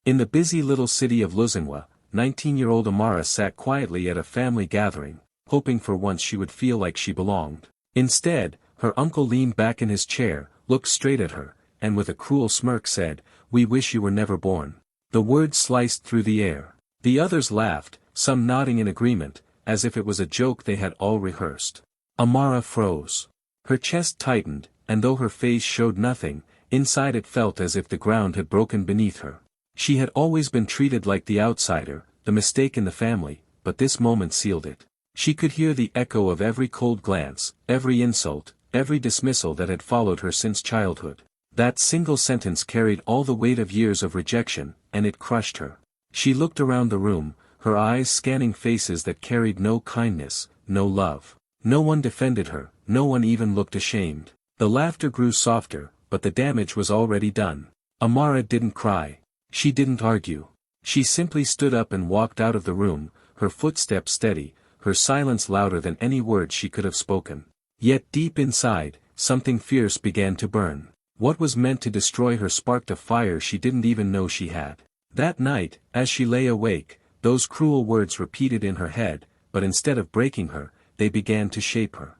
In the busy little city of Luzinwa, 19-year-old Amara sat quietly at a family gathering, hoping for once she would feel like she belonged. Instead, her uncle leaned back in his chair, looked straight at her, and with a cruel smirk said, "We wish you were never born." The words sliced through the air. The others laughed, some nodding in agreement, as if it was a joke they had all rehearsed. Amara froze. Her chest tightened, and though her face showed nothing, inside it felt as if the ground had broken beneath her. She had always been treated like the outsider, the mistake in the family, but this moment sealed it. She could hear the echo of every cold glance, every insult, every dismissal that had followed her since childhood. That single sentence carried all the weight of years of rejection, and it crushed her. She looked around the room, her eyes scanning faces that carried no kindness, no love. No one defended her, no one even looked ashamed. The laughter grew softer, but the damage was already done. Amara didn't cry. She didn't argue. She simply stood up and walked out of the room, her footsteps steady, her silence louder than any words she could have spoken. Yet deep inside, something fierce began to burn. What was meant to destroy her sparked a fire she didn't even know she had. That night, as she lay awake, those cruel words repeated in her head, but instead of breaking her, they began to shape her.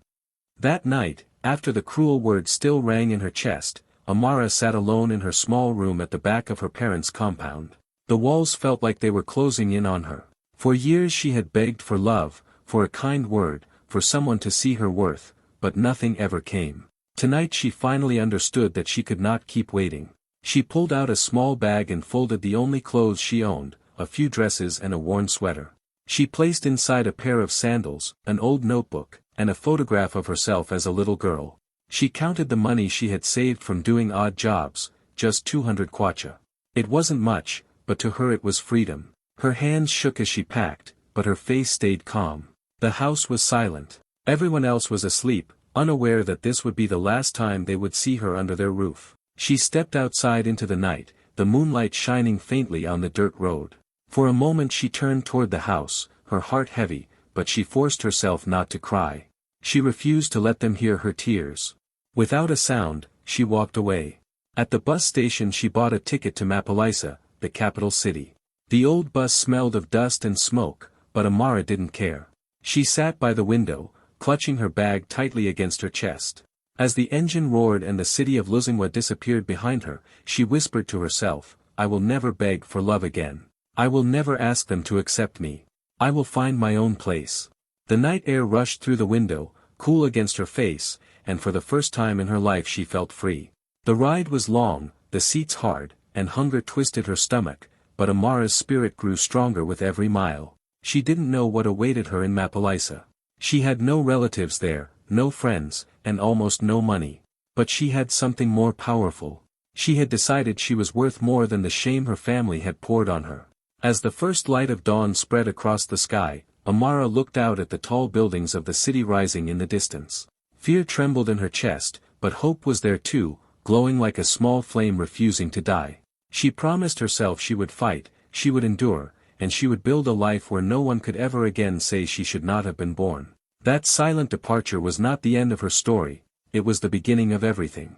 That night, after the cruel words still rang in her chest, Amara sat alone in her small room at the back of her parents' compound. The walls felt like they were closing in on her. For years she had begged for love, for a kind word, for someone to see her worth, but nothing ever came. Tonight she finally understood that she could not keep waiting. She pulled out a small bag and folded the only clothes she owned, a few dresses and a worn sweater. She placed inside a pair of sandals, an old notebook, and a photograph of herself as a little girl. She counted the money she had saved from doing odd jobs, just 200 kwacha. It wasn't much, but to her it was freedom. Her hands shook as she packed, but her face stayed calm. The house was silent. Everyone else was asleep, unaware that this would be the last time they would see her under their roof. She stepped outside into the night, the moonlight shining faintly on the dirt road. For a moment she turned toward the house, her heart heavy, but she forced herself not to cry. She refused to let them hear her tears. Without a sound, she walked away. At the bus station she bought a ticket to Mapalisa, the capital city. The old bus smelled of dust and smoke, but Amara didn't care. She sat by the window, clutching her bag tightly against her chest. As the engine roared and the city of Luzingwa disappeared behind her, she whispered to herself, "I will never beg for love again. I will never ask them to accept me. I will find my own place." The night air rushed through the window, cool against her face, and for the first time in her life she felt free. The ride was long, the seats hard, and hunger twisted her stomach, but Amara's spirit grew stronger with every mile. She didn't know what awaited her in Mapalisa. She had no relatives there, no friends, and almost no money. But she had something more powerful. She had decided she was worth more than the shame her family had poured on her. As the first light of dawn spread across the sky, Amara looked out at the tall buildings of the city rising in the distance. Fear trembled in her chest, but hope was there too, glowing like a small flame refusing to die. She promised herself she would fight, she would endure, and she would build a life where no one could ever again say she should not have been born. That silent departure was not the end of her story, it was the beginning of everything.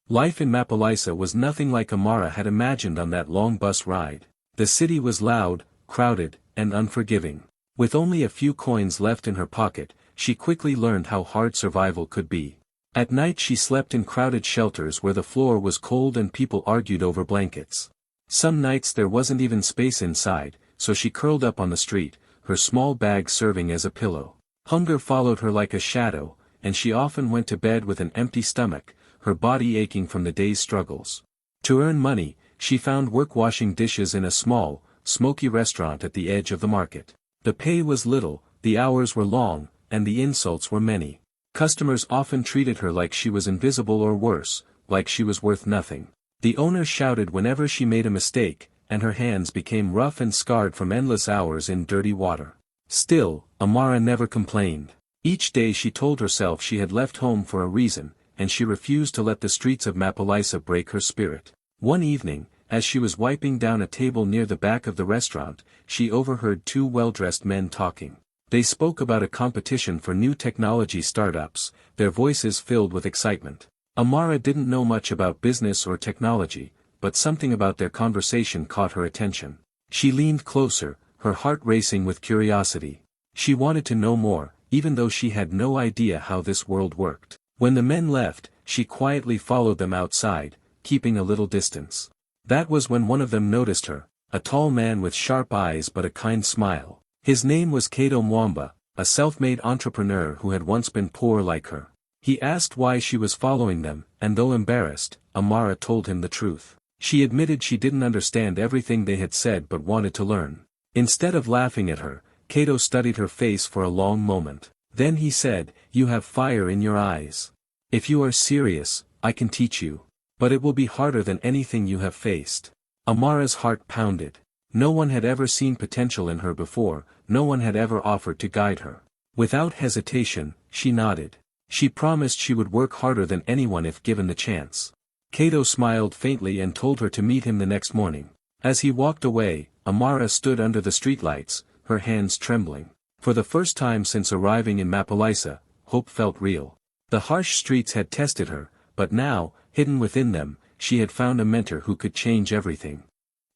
Life in Mapalisa was nothing like Amara had imagined on that long bus ride. The city was loud, crowded, and unforgiving. With only a few coins left in her pocket, she quickly learned how hard survival could be. At night she slept in crowded shelters where the floor was cold and people argued over blankets. Some nights there wasn't even space inside, so she curled up on the street, her small bag serving as a pillow. Hunger followed her like a shadow, and she often went to bed with an empty stomach, her body aching from the day's struggles. To earn money, she found work washing dishes in a small, smoky restaurant at the edge of the market. The pay was little, the hours were long, and the insults were many. Customers often treated her like she was invisible or worse, like she was worth nothing. The owner shouted whenever she made a mistake, and her hands became rough and scarred from endless hours in dirty water. Still, Amara never complained. Each day she told herself she had left home for a reason, and she refused to let the streets of Mapalisa break her spirit. One evening, as she was wiping down a table near the back of the restaurant, she overheard two well-dressed men talking. They spoke about a competition for new technology startups, their voices filled with excitement. Amara didn't know much about business or technology, but something about their conversation caught her attention. She leaned closer, her heart racing with curiosity. She wanted to know more, even though she had no idea how this world worked. When the men left, she quietly followed them outside, keeping a little distance. That was when one of them noticed her, a tall man with sharp eyes but a kind smile. His name was Kato Mwamba, a self-made entrepreneur who had once been poor like her. He asked why she was following them, and though embarrassed, Amara told him the truth. She admitted she didn't understand everything they had said but wanted to learn. Instead of laughing at her, Kato studied her face for a long moment. Then he said, "You have fire in your eyes. If you are serious, I can teach you. But it will be harder than anything you have faced." Amara's heart pounded. No one had ever seen potential in her before, no one had ever offered to guide her. Without hesitation, she nodded. She promised she would work harder than anyone if given the chance. Kato smiled faintly and told her to meet him the next morning. As he walked away, Amara stood under the streetlights, her hands trembling. For the first time since arriving in Mapalisa, hope felt real. The harsh streets had tested her, but now, hidden within them, she had found a mentor who could change everything.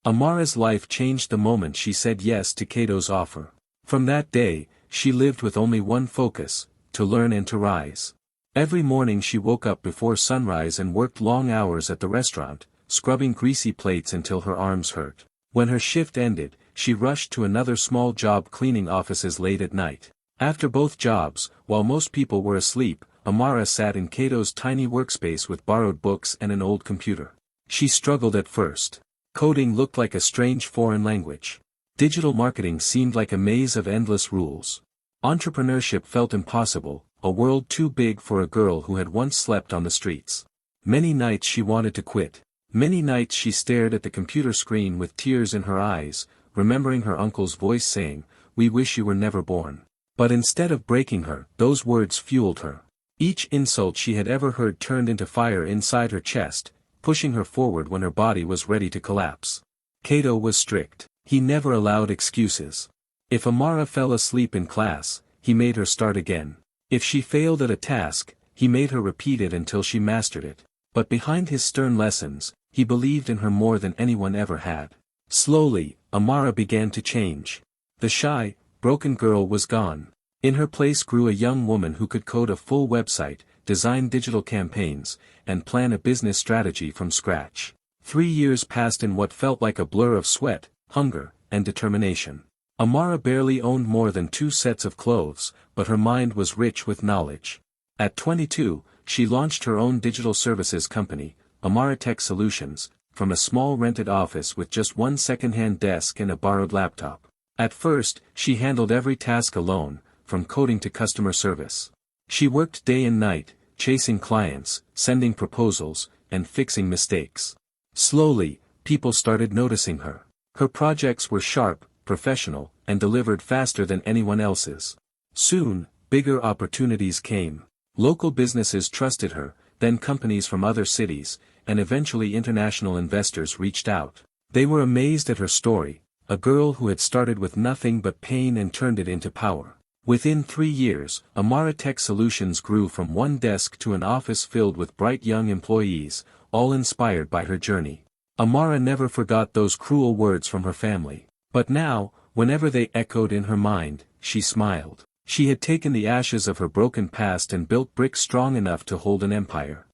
Amara's life changed the moment she said yes to Kato's offer. From that day, she lived with only one focus, to learn and to rise. Every morning she woke up before sunrise and worked long hours at the restaurant, scrubbing greasy plates until her arms hurt. When her shift ended, she rushed to another small job cleaning offices late at night. After both jobs, while most people were asleep, Amara sat in Kato's tiny workspace with borrowed books and an old computer. She struggled at first. Coding looked like a strange foreign language. Digital marketing seemed like a maze of endless rules. Entrepreneurship felt impossible, a world too big for a girl who had once slept on the streets. Many nights she wanted to quit. Many nights she stared at the computer screen with tears in her eyes, remembering her uncle's voice saying, "We wish you were never born." But instead of breaking her, those words fueled her. Each insult she had ever heard turned into fire inside her chest, pushing her forward when her body was ready to collapse. Kato was strict. He never allowed excuses. If Amara fell asleep in class, he made her start again. If she failed at a task, he made her repeat it until she mastered it. But behind his stern lessons, he believed in her more than anyone ever had. Slowly, Amara began to change. The shy, broken girl was gone. In her place grew a young woman who could code a full website, design digital campaigns, and plan a business strategy from scratch. 3 years passed in what felt like a blur of sweat, hunger, and determination. Amara barely owned more than 2 sets of clothes, but her mind was rich with knowledge. At 22, she launched her own digital services company, Amara Tech Solutions, from a small rented office with just one second-hand desk and a borrowed laptop. At first, she handled every task alone, from coding to customer service. She worked day and night, chasing clients, sending proposals, and fixing mistakes. Slowly, people started noticing her. Her projects were sharp, professional, and delivered faster than anyone else's. Soon, bigger opportunities came. Local businesses trusted her, then companies from other cities, and eventually international investors reached out. They were amazed at her story, a girl who had started with nothing but pain and turned it into power. Within 3 years, Amara Tech Solutions grew from one desk to an office filled with bright young employees, all inspired by her journey. Amara never forgot those cruel words from her family. But now, whenever they echoed in her mind, she smiled. She had taken the ashes of her broken past and built bricks strong enough to hold an empire.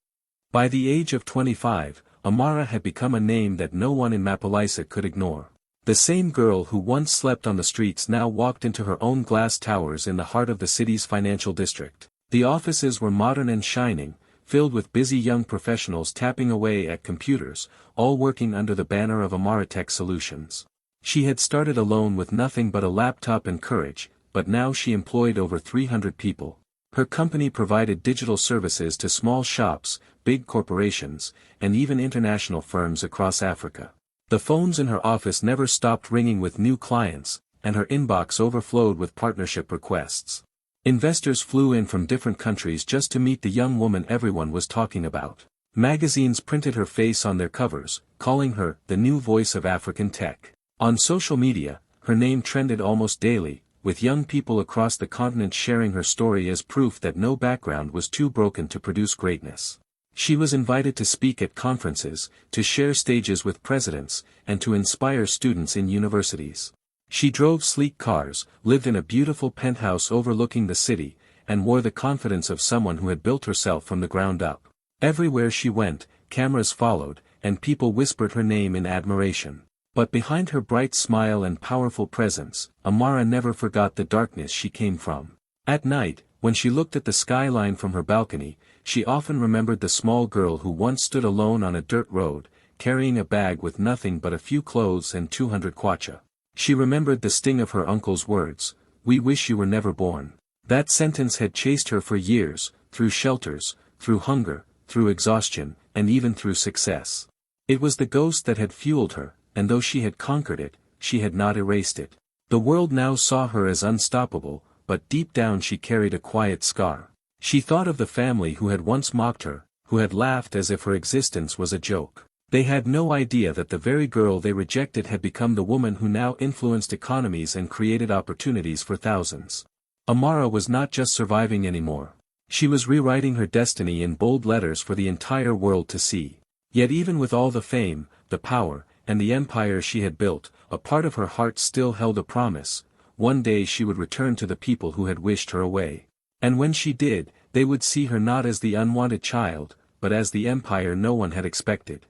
By the age of 25, Amara had become a name that no one in Mapalisa could ignore. The same girl who once slept on the streets now walked into her own glass towers in the heart of the city's financial district. The offices were modern and shining, filled with busy young professionals tapping away at computers, all working under the banner of Amara Tech Solutions. She had started alone with nothing but a laptop and courage, but now she employed over 300 people. Her company provided digital services to small shops, big corporations, and even international firms across Africa. The phones in her office never stopped ringing with new clients, and her inbox overflowed with partnership requests. Investors flew in from different countries just to meet the young woman everyone was talking about. Magazines printed her face on their covers, calling her the new voice of African tech. On social media, her name trended almost daily, with young people across the continent sharing her story as proof that no background was too broken to produce greatness. She was invited to speak at conferences, to share stages with presidents, and to inspire students in universities. She drove sleek cars, lived in a beautiful penthouse overlooking the city, and wore the confidence of someone who had built herself from the ground up. Everywhere she went, cameras followed, and people whispered her name in admiration. But behind her bright smile and powerful presence, Amara never forgot the darkness she came from. At night, when she looked at the skyline from her balcony, she often remembered the small girl who once stood alone on a dirt road, carrying a bag with nothing but a few clothes and 200 kwacha. She remembered the sting of her uncle's words, "We wish you were never born." That sentence had chased her for years, through shelters, through hunger, through exhaustion, and even through success. It was the ghost that had fueled her, and though she had conquered it, she had not erased it. The world now saw her as unstoppable, but deep down she carried a quiet scar. She thought of the family who had once mocked her, who had laughed as if her existence was a joke. They had no idea that the very girl they rejected had become the woman who now influenced economies and created opportunities for thousands. Amara was not just surviving anymore. She was rewriting her destiny in bold letters for the entire world to see. Yet even with all the fame, the power, and the empire she had built, a part of her heart still held a promise. One day she would return to the people who had wished her away. And when she did, they would see her not as the unwanted child, but as the empire no one had expected.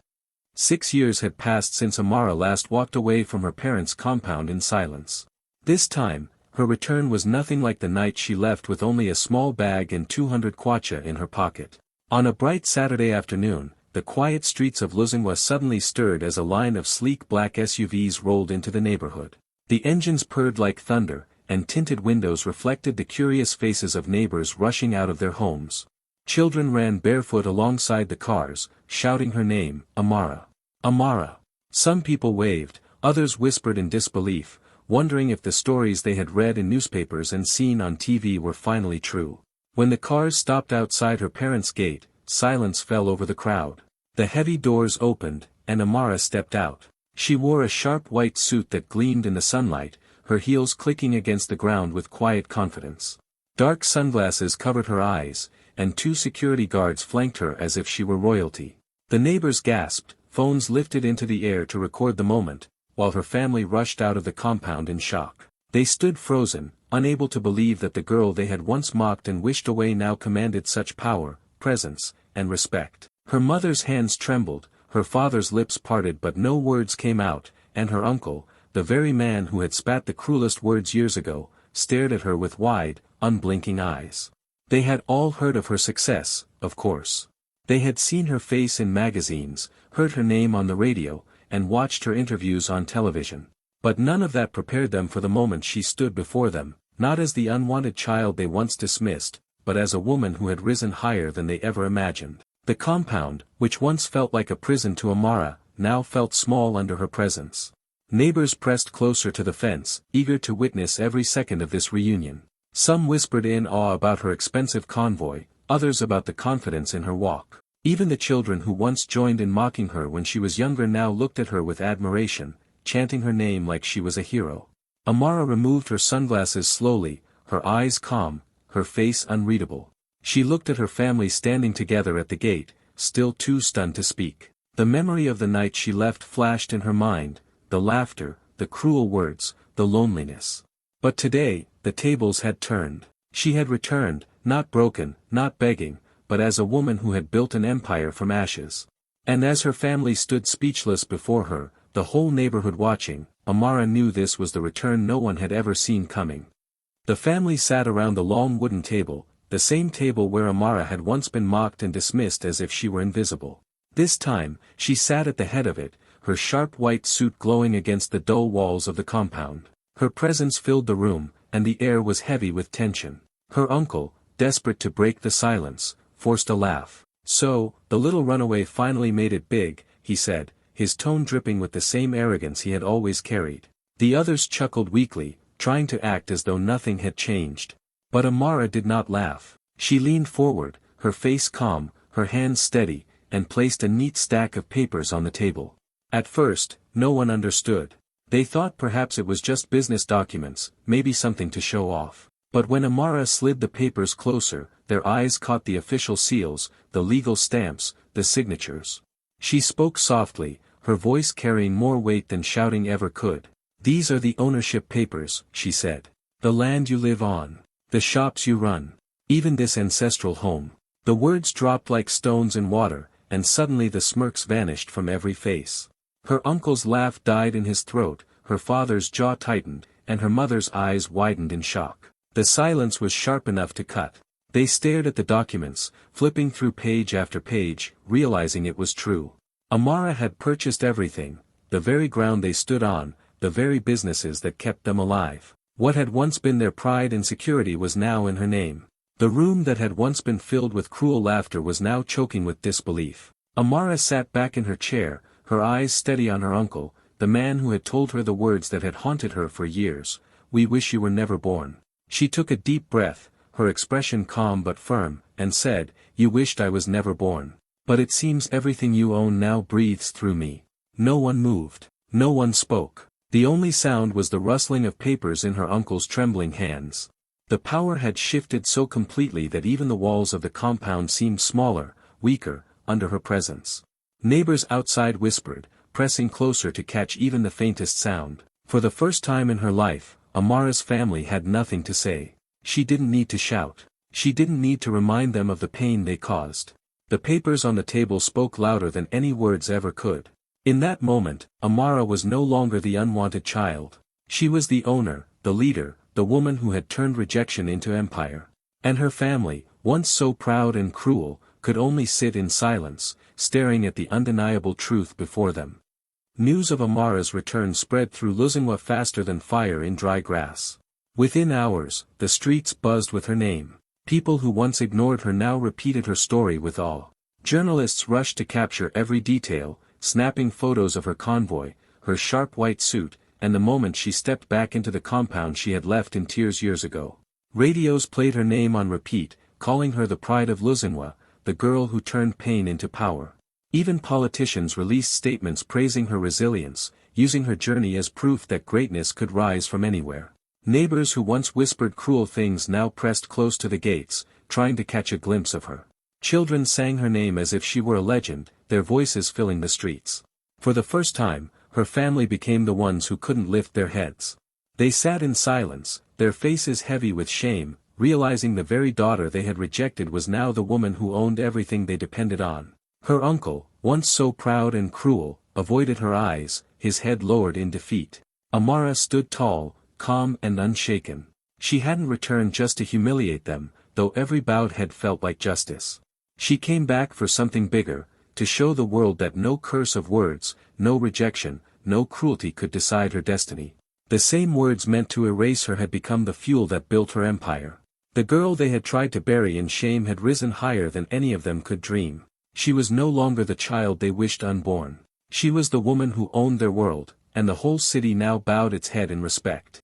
6 years had passed since Amara last walked away from her parents' compound in silence. This time, her return was nothing like the night she left with only a small bag and 200 kwacha in her pocket. On a bright Saturday afternoon, the quiet streets of Luzonwa suddenly stirred as a line of sleek black SUVs rolled into the neighborhood. The engines purred like thunder, and tinted windows reflected the curious faces of neighbors rushing out of their homes. Children ran barefoot alongside the cars, shouting her name, Amara. Amara. Some people waved, others whispered in disbelief, wondering if the stories they had read in newspapers and seen on TV were finally true. When the cars stopped outside her parents' gate, silence fell over the crowd. The heavy doors opened, and Amara stepped out. She wore a sharp white suit that gleamed in the sunlight, her heels clicking against the ground with quiet confidence. Dark sunglasses covered her eyes, and 2 security guards flanked her as if she were royalty. The neighbors gasped, phones lifted into the air to record the moment, while her family rushed out of the compound in shock. They stood frozen, unable to believe that the girl they had once mocked and wished away now commanded such power, presence, and respect. Her mother's hands trembled, her father's lips parted but no words came out, and her uncle, the very man who had spat the cruelest words years ago, stared at her with wide, unblinking eyes. They had all heard of her success, of course. They had seen her face in magazines, heard her name on the radio, and watched her interviews on television. But none of that prepared them for the moment she stood before them, not as the unwanted child they once dismissed, but as a woman who had risen higher than they ever imagined. The compound, which once felt like a prison to Amara, now felt small under her presence. Neighbors pressed closer to the fence, eager to witness every second of this reunion. Some whispered in awe about her expensive convoy, others about the confidence in her walk. Even the children who once joined in mocking her when she was younger now looked at her with admiration, chanting her name like she was a hero. Amara removed her sunglasses slowly, her eyes calm, her face unreadable. She looked at her family standing together at the gate, still too stunned to speak. The memory of the night she left flashed in her mind, the laughter, the cruel words, the loneliness. But today, the tables had turned. She had returned, not broken, not begging, but as a woman who had built an empire from ashes. And as her family stood speechless before her, the whole neighborhood watching, Amara knew this was the return no one had ever seen coming. The family sat around the long wooden table, the same table where Amara had once been mocked and dismissed as if she were invisible. This time, she sat at the head of it, her sharp white suit glowing against the dull walls of the compound. Her presence filled the room, and the air was heavy with tension. Her uncle, desperate to break the silence, forced a laugh. "So, the little runaway finally made it big," he said, his tone dripping with the same arrogance he had always carried. The others chuckled weakly, trying to act as though nothing had changed. But Amara did not laugh. She leaned forward, her face calm, her hands steady, and placed a neat stack of papers on the table. At first, no one understood. They thought perhaps it was just business documents, maybe something to show off. But when Amara slid the papers closer, their eyes caught the official seals, the legal stamps, the signatures. She spoke softly, her voice carrying more weight than shouting ever could. "These are the ownership papers," she said. "The land you live on. The shops you run. Even this ancestral home." The words dropped like stones in water, and suddenly the smirks vanished from every face. Her uncle's laugh died in his throat, her father's jaw tightened, and her mother's eyes widened in shock. The silence was sharp enough to cut. They stared at the documents, flipping through page after page, realizing it was true. Amara had purchased everything, the very ground they stood on, the very businesses that kept them alive. What had once been their pride and security was now in her name. The room that had once been filled with cruel laughter was now choking with disbelief. Amara sat back in her chair, her eyes steady on her uncle, the man who had told her the words that had haunted her for years. "We wish you were never born." She took a deep breath, her expression calm but firm, and said, "You wished I was never born. But it seems everything you own now breathes through me." No one moved. No one spoke. The only sound was the rustling of papers in her uncle's trembling hands. The power had shifted so completely that even the walls of the compound seemed smaller, weaker, under her presence. Neighbors outside whispered, pressing closer to catch even the faintest sound. For the first time in her life, Amara's family had nothing to say. She didn't need to shout. She didn't need to remind them of the pain they caused. The papers on the table spoke louder than any words ever could. In that moment, Amara was no longer the unwanted child. She was the owner, the leader, the woman who had turned rejection into empire. And her family, once so proud and cruel, could only sit in silence, staring at the undeniable truth before them. News of Amara's return spread through Luzinwa faster than fire in dry grass. Within hours, the streets buzzed with her name. People who once ignored her now repeated her story with awe. Journalists rushed to capture every detail, snapping photos of her convoy, her sharp white suit, and the moment she stepped back into the compound she had left in tears years ago. Radios played her name on repeat, calling her the pride of Luzinwa, the girl who turned pain into power. Even politicians released statements praising her resilience, using her journey as proof that greatness could rise from anywhere. Neighbors who once whispered cruel things now pressed close to the gates, trying to catch a glimpse of her. Children sang her name as if she were a legend, their voices filling the streets. For the first time, her family became the ones who couldn't lift their heads. They sat in silence, their faces heavy with shame, realizing the very daughter they had rejected was now the woman who owned everything they depended on. Her uncle, once so proud and cruel, avoided her eyes, his head lowered in defeat. Amara stood tall, calm and unshaken. She hadn't returned just to humiliate them, though every bowed head felt like justice. She came back for something bigger, to show the world that no curse of words, no rejection, no cruelty could decide her destiny. The same words meant to erase her had become the fuel that built her empire. The girl they had tried to bury in shame had risen higher than any of them could dream. She was no longer the child they wished unborn. She was the woman who owned their world, and the whole city now bowed its head in respect.